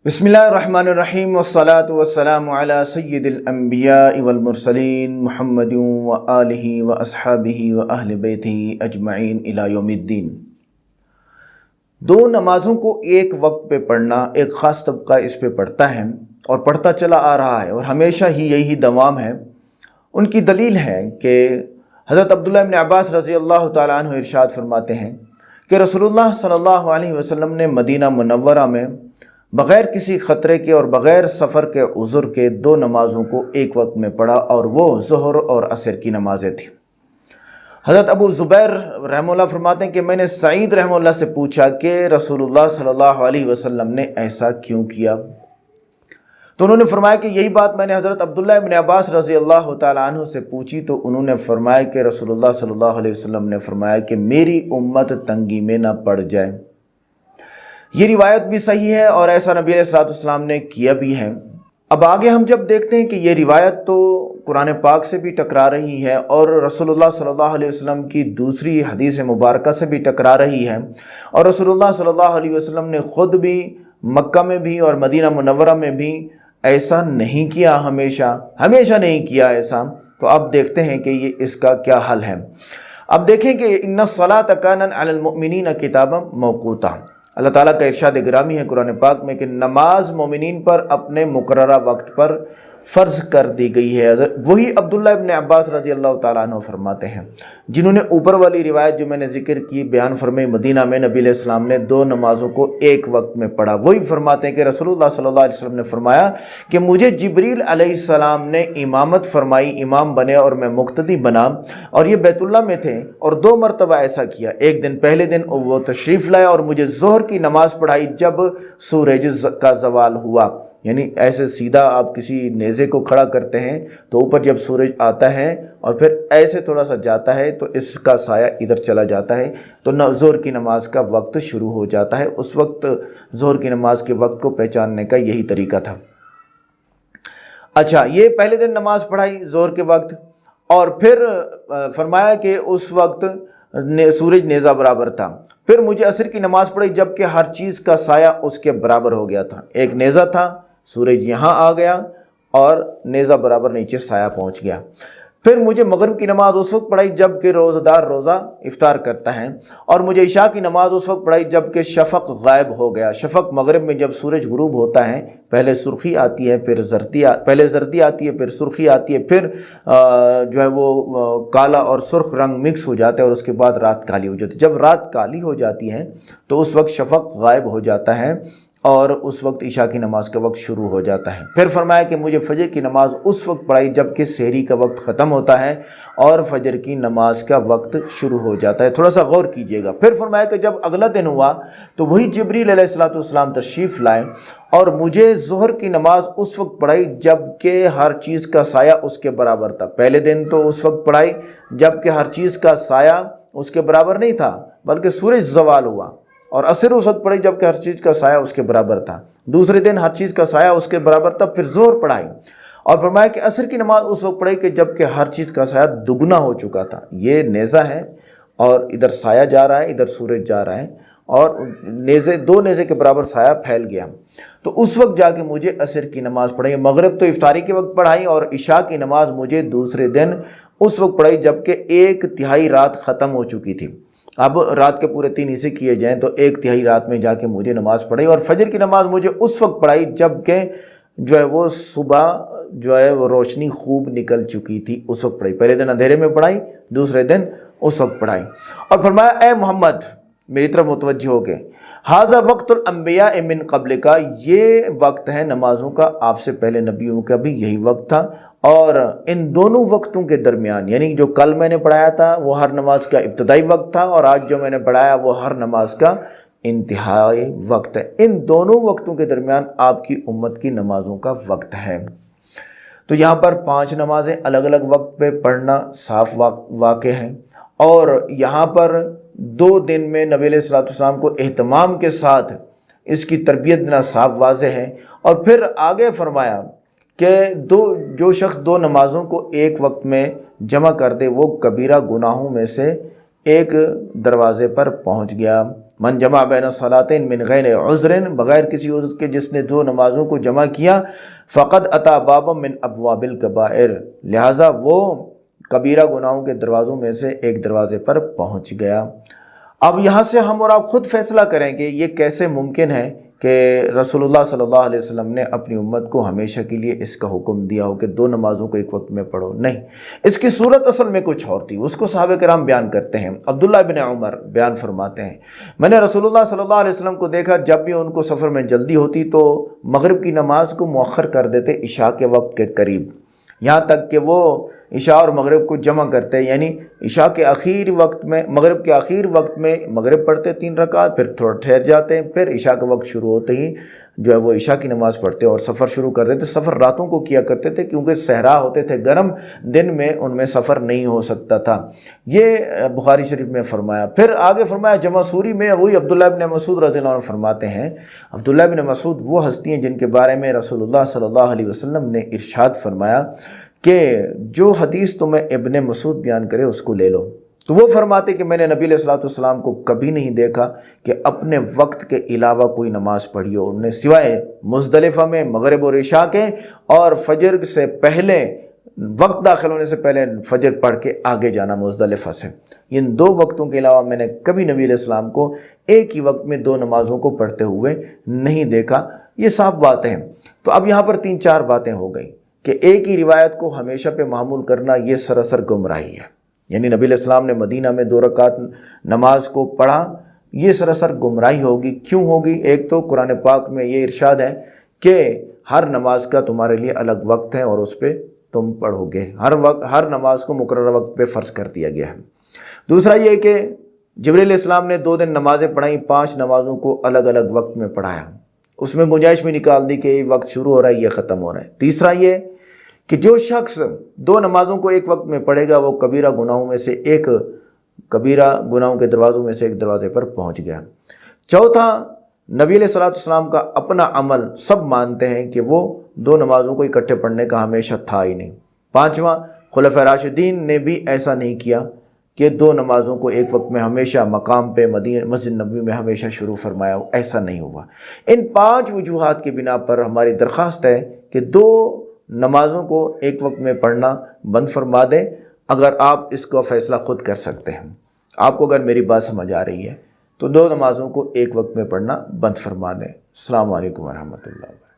बिस्मिल्लाहिर्रहमानिर्रहीम वस्सलातु वस्सलामु अला सय्यिदिल अंबिया'i वल मुरसलीन मुहम्मदिन व आलिहि व अस्हाबिहि व अहले बैतिहि अजमईन इला यौमिद्दीन। दो नमाज़ों को एक वक्त पे पढ़ना एक ख़ास तबका इस पे पढ़ता है और पढ़ता चला आ रहा है और हमेशा ही यही दवाम है। उनकी दलील है कि हज़रत अब्दुल्लाह इब्न अब्बास रज़ी अल्लाह तआला अन्हु इरशाद फरमाते हैं कि रसूलुल्लाह सल्लल्लाहु अलैहि वसल्लम ने मदीना मुनव्वरा में बग़ैर किसी ख़तरे के और बग़ैर सफ़र के उज़्र के दो नमाज़ों को एक वक्त में पढ़ा और वो ज़ुहर और असर की नमाज़ें थी। हज़रत अबू ज़ुबैर रहमतुल्लाह फरमाते हैं कि मैंने सईद रहमतुल्लाह से पूछा कि रसूलुल्लाह सल्लल्लाहु अलैहि वसल्लम ने ऐसा क्यों किया, तो उन्होंने फरमाया कि यही बात मैंने हज़रत अब्दुल्लाह इब्न अब्बास रज़ी अल्लाह तआला अन्हु से पूछी, तो उन्होंने फरमाया कि रसूलुल्लाह सल्लल्लाहु अलैहि वसल्लम ने फरमाया कि मेरी उम्मत तंगी में ना पड़ जाए। ये रिवायत भी सही है और ऐसा नबी अलैहिस्सलाम ने किया भी है। अब आगे हम जब देखते हैं कि ये रिवायत तो कुरान पाक से भी टकरा रही है और रसूलुल्लाह सल्लल्लाहु अलैहि वसल्लम की दूसरी हदीस मुबारका से भी टकरा रही है, और रसूलुल्लाह सल्लल्लाहु अलैहि वसल्लम ने ख़ुद भी मक्का में भी और मदीना मुनव्वरा में भी ऐसा नहीं किया, हमेशा नहीं किया ऐसा। तो अब देखते हैं कि ये इसका क्या हल है। अब देखें कि इन्ना सलात कानत अलल मुमिनीन किताबन मौक़ूता, अल्लाह ताला का इरशाद गिरामी है कुरान पाक में कि नमाज मोमिनीन पर अपने मुकर्ररा वक्त पर फ़र्ज़ कर दी गई है। वही अब्दुल्लाह इब्न अब्बास रज़ी अल्लाह ताला अन्हु फरमाते हैं, जिन्होंने ऊपर वाली रिवायत जो मैंने ज़िक्र की बयान फरमाई, मदीना में नबी अलैहिस्सलाम ने दो नमाज़ों को एक वक्त में पढ़ा। वही फरमाते हैं कि रसूलुल्लाह सल्लल्लाहु अलैहि वसल्लम ने फरमाया कि मुझे जिब्रील अलैहिस्सलाम ने इमामत फरमाई, इमाम बने और मैं मुक्तदी बना, और ये बैतुल्लाह में थे और दो मरतबा ऐसा किया। एक दिन पहले दिन वो तशरीफ़ लाए और मुझे ज़ोहर की नमाज़ पढ़ाई जब सूरज का ज़वाल हुआ, यानी ऐसे सीधा आप किसी नेज़े को खड़ा करते हैं तो ऊपर जब सूरज आता है और फिर ऐसे थोड़ा सा जाता है तो इसका साया इधर चला जाता है, तो ज़ोहर की नमाज का वक्त शुरू हो जाता है। उस वक्त ज़ोहर की नमाज के वक्त को पहचानने का यही तरीका था। अच्छा, ये पहले दिन नमाज पढ़ाई ज़ोहर के वक्त, और फिर फरमाया कि उस वक्त सूरज नेज़ा बराबर था। फिर मुझे असर की नमाज़ पढ़ी जबकि हर चीज़ का साया उसके बराबर हो गया था। एक नेज़ा था, सूरज यहाँ आ गया और नेज़ा बराबर नीचे साया पहुँच गया। फिर मुझे मगरिब की नमाज़ उस वक्त पढ़ाई जबकि रोज़ादार रोज़ा इफ्तार करता है, और मुझे इशा की नमाज़ उस वक्त पढ़ाई जबकि शफ़क़ गायब हो गया। शफ़क़ मगरिब में जब सूरज गुरूब होता है, पहले सुर्खी आती है, फिर पहले जर्दी आती है, फिर सुर्खी आती है, फिर जो है वो काला और सुर्ख रंग मिक्स हो जाता है और उसके बाद रात काली हो जाती है। जब रात काली हो जाती है तो उस वक्त शफ़क़ गायब हो जाता है और उस वक्त इशा की नमाज का वक्त शुरू हो जाता है। फिर फरमाया कि मुझे फजर की नमाज़ उस वक्त पढ़ाई जबकि सहरी का वक्त ख़त्म होता है और फजर की नमाज का वक्त शुरू हो जाता है। थोड़ा सा गौर कीजिएगा। फिर फरमाया कि जब अगला दिन हुआ तो वही जिब्रील अलैहिस्सलाम तशरीफ़ लाए और मुझे ज़ोहर की नमाज़ उस वक्त पढ़ाई जबकि हर चीज़ का साया उसके बराबर था। पहले दिन तो उस वक्त पढ़ाई जबकि हर चीज़ का साया उसके बराबर नहीं था, बल्कि सूरज ज़वाल हुआ, और असर उस वक्त पढ़ी जबकि हर चीज़ का साया उसके बराबर था। दूसरे दिन हर चीज़ का साया उसके बराबर था। फिर ज़ोहर पढ़ाई और फरमाया कि असर की नमाज उस वक्त पढ़ी कि जबकि हर चीज़ का साया दुगना हो चुका था। ये नेज़ा है और इधर साया जा रहा है, इधर सूरज जा रहा है, और दो नेज़े के बराबर साया फैल गया। तो उस वक्त जाके मुझे असर की नमाज़ पढ़ाई। मगरिब तो इफ्तारी के वक्त पढ़ाई और इशा की नमाज़ मुझे दूसरे दिन उस वक्त पढ़ाई जबकि एक तिहाई रात ख़त्म हो चुकी थी। अब रात के पूरे 3 हिस्से किए जाएं तो एक तिहाई रात में जाके मुझे नमाज़ पढ़ाई, और फजर की नमाज़ मुझे उस वक्त पढ़ाई जबकि जो है वो सुबह जो है वो रोशनी खूब निकल चुकी थी, उस वक्त पढ़ाई। पहले दिन अंधेरे में पढ़ाई, दूसरे दिन उस वक्त पढ़ाई। और फरमाया, ए मोहम्मद, मेरी तरफ मुतवज्जह हो गए, हाज़ा वक्तुल अंबिया मिन क़ब्ल का, ये वक्त है नमाज़ों का, आपसे पहले नबियों का भी यही वक्त था। और इन दोनों वक्तों के दरमियान, यानी जो कल मैंने पढ़ाया था वो हर नमाज का इब्तदाई वक्त था, और आज जो मैंने पढ़ाया वो हर नमाज का इंतहाई वक्त है। इन दोनों वक्तों के दरमियान आपकी उम्मत की नमाज़ों का वक्त है। तो यहाँ पर 5 नमाज़ें अलग अलग वक्त पे पढ़ना साफ वाक़े हैं, और यहाँ पर 2 दिन में नबी अलैहिस्सलाम को एहतमाम के साथ इसकी तरबियत देना साफ वाज़ेह है। और फिर आगे फरमाया कि जो शख्स 2 नमाज़ों को एक वक्त में जमा कर दे वो कबीरा गुनाहों में से एक दरवाज़े पर पहुँच गया। من جمع بین الصلاتین من غیر عذر، بغیر کسی عذر کے جس نے دو نمازوں کو جمع کیا، فقد اتی بابا من ابواب الکبائر، لہٰذا وہ کبیرہ گناہوں کے دروازوں میں سے ایک دروازے پر پہنچ گیا۔ اب یہاں سے ہم اور آپ خود فیصلہ کریں کہ یہ کیسے ممکن ہے کہ رسول اللہ صلی اللہ علیہ وسلم نے اپنی امت کو ہمیشہ کے لیے اس کا حکم دیا ہو کہ دو نمازوں کو ایک وقت میں پڑھو۔ نہیں، اس کی صورت اصل میں کچھ اور تھی، اس کو صحابہ کرام بیان کرتے ہیں۔ عبداللہ بن عمر بیان فرماتے ہیں، میں نے رسول اللہ صلی اللہ علیہ وسلم کو دیکھا جب بھی ان کو سفر میں جلدی ہوتی تو مغرب کی نماز کو مؤخر کر دیتے عشاء کے وقت کے قریب، یہاں تک کہ وہ عشاء اور مغرب کو جمع کرتے، یعنی عشاء کے آخر وقت میں، مغرب کے آخر وقت میں مغرب پڑھتے 3 رکعت، پھر تھوڑا ٹھہر جاتے ہیں، پھر عشاء کا وقت شروع ہوتے ہی جو ہے وہ عشاء کی نماز پڑھتے اور سفر شروع کر دیتے۔ سفر راتوں کو کیا کرتے تھے کیونکہ صحرا ہوتے تھے، گرم دن میں ان میں سفر نہیں ہو سکتا تھا۔ یہ بخاری شریف میں فرمایا۔ پھر آگے فرمایا جمع سوری میں وہی عبداللہ بن مسعود رضی اللہ عنہ فرماتے ہیں، عبداللہ بن مسعود وہ ہستی ہیں جن کے بارے میں رسول اللہ صلی اللہ علیہ وسلم نے ارشاد فرمایا کہ جو حدیث تمہیں ابن مسعود بیان کرے اس کو لے لو۔ تو وہ فرماتے کہ میں نے نبی علیہ الصلوۃ والسلام کو کبھی نہیں دیکھا کہ اپنے وقت کے علاوہ کوئی نماز پڑھی ہو، انہوں نے سوائے مزدلفہ میں مغرب اور عشاء کے اور فجر سے پہلے، وقت داخل ہونے سے پہلے فجر پڑھ کے آگے جانا مزدلفہ سے، ان 2 وقتوں کے علاوہ میں نے کبھی نبی علیہ السلام کو ایک ہی وقت میں 2 نمازوں کو پڑھتے ہوئے نہیں دیکھا۔ یہ صاف باتیں ہیں۔ تو اب یہاں پر 3-4 باتیں ہو گئیں کہ ایک ہی روایت کو ہمیشہ پہ معمول کرنا یہ سراسر گمراہی ہے، یعنی نبی علیہ السلام نے مدینہ میں 2 رکعت نماز کو پڑھا، یہ سراسر گمراہی ہوگی۔ کیوں ہوگی؟ ایک تو قرآن پاک میں یہ ارشاد ہے کہ ہر نماز کا تمہارے لیے الگ وقت ہے اور اس پہ تم پڑھو گے، ہر نماز کو مقررہ وقت پہ فرض کر دیا گیا ہے۔ دوسرا یہ کہ جبریل علیہ السلام نے 2 دن نمازیں پڑھائیں، 5 نمازوں کو الگ الگ وقت میں پڑھایا، اس میں گنجائش بھی نکال دی کہ یہ وقت شروع ہو رہا ہے، یہ ختم ہو رہا ہے۔ تیسرا یہ کہ جو شخص 2 نمازوں کو ایک وقت میں پڑھے گا وہ کبیرہ گناہوں میں سے ایک، کبیرہ گناہوں کے دروازوں میں سے ایک دروازے پر پہنچ گیا۔ چوتھا، نبی علیہ الصلوۃ والسلام کا اپنا عمل سب مانتے ہیں کہ وہ 2 نمازوں کو اکٹھے پڑھنے کا ہمیشہ تھا ہی نہیں۔ پانچواں، خلفائے راشدین نے بھی ایسا نہیں کیا کہ 2 نمازوں کو ایک وقت میں ہمیشہ مقام پہ مسجد نبوی میں ہمیشہ شروع فرمایا، ایسا نہیں ہوا۔ ان 5 وجوہات کی بنا پر ہماری درخواست ہے کہ 2 نمازوں کو ایک وقت میں پڑھنا بند فرما دیں، اگر آپ اس کو فیصلہ خود کر سکتے ہیں۔ آپ کو اگر میری بات سمجھ آ رہی ہے تو 2 نمازوں کو ایک وقت میں پڑھنا بند فرما دیں۔ السلام علیکم ورحمۃ اللہ۔